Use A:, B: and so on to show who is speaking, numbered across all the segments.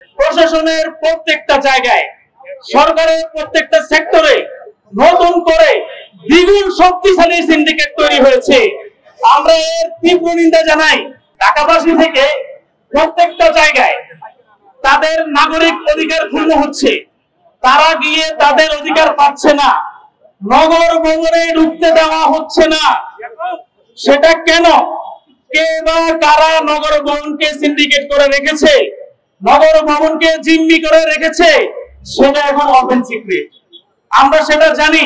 A: প্রশাসনের প্রত্যেকটা জায়গায়, সরকারের প্রত্যেকটা সেক্টরে নতুন করে দ্বিগুণ শক্তিশালী সিন্ডিকেট তৈরি হয়েছে। আমরা এর তীব্র নিন্দা জানাই। ঢাকাবাসী থেকে প্রত্যেকটা জায়গায় তাদের নাগরিক অধিকার ক্ষুণ্ণ হচ্ছে, তারা গিয়ে তাদের অধিকার পাচ্ছে না, নগর ভবনে ঢুকতে দেওয়া হচ্ছে না। সেটা কেন? কে বা কারা নগর ভবনকে সিন্ডিকেট করে রেখেছে, নগর ভবনকে জিম্মি করে রেখেছে, সেটা এখন ওপেন সিক্রেট। আমরা সেটা জানি।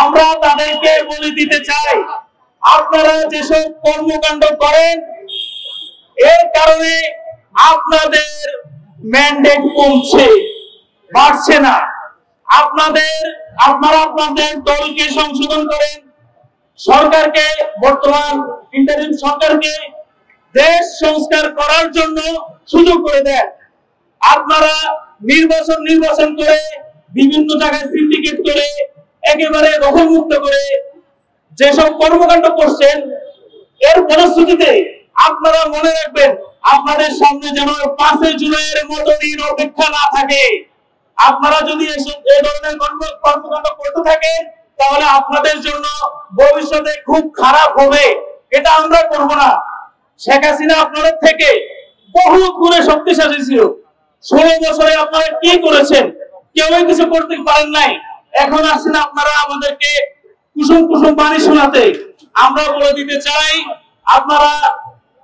A: আমরা তাদেরকে বলে দিতে চাই, আপনারা যেসব কর্মকাণ্ড করেন এর কারণে আপনাদের ম্যান্ডেট কমছে, বাড়ছে না। আপনারা আপনাদের দলকে সংশোধন করেন, সরকারকে, বর্তমান ইন্টারিম সরকারকে দেশ সংস্কার করার জন্য সুযোগ করে দেন। আপনারা নির্বাচন করে বিভিন্ন জায়গায় সিন্ডিকেট করে একেবারে দখলমুক্ত করে যেসব কর্মকাণ্ড করছেন, এর ফলশ্রুতিতে আপনারা মনে রাখবেন, আপনাদের সামনে যেন 5 জুলাইয়ের মতো দিন অপেক্ষা না থাকে। আপনারা যদি এই ধরনের কর্মকাণ্ড করতে থাকেন তাহলে আপনাদের জন্য ভবিষ্যতে খুব খারাপ হবে। এটা আমরা করব না। শেখ হাসিনা আপনাদের থেকে বহু গুণে শক্তিশালী ছিল। 16 বছরে আপনারা কি করেছেন? কেউই কিছু করতে পারেন নাই। এখন আসেন আপনারা আমাদেরকে কুসুম কুসুম বাণী শোনাতে। আমরা বলে দিতে চাই, আপনারা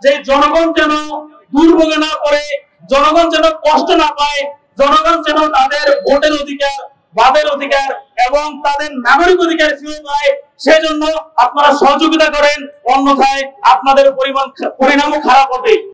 A: যে জনগণ যেন দুর্ভোগে না পড়ে, জনগণ যেন কষ্ট না পায়, জনগণ যেন তাদের ভোটের অধিকার, বাদের অধিকার এবং তাদের নাগরিক অধিকার ফিরে পায়, সেজন্য আপনারা সহযোগিতা করেন। অন্যথায় আপনাদের পরিণামও খারাপ হবে।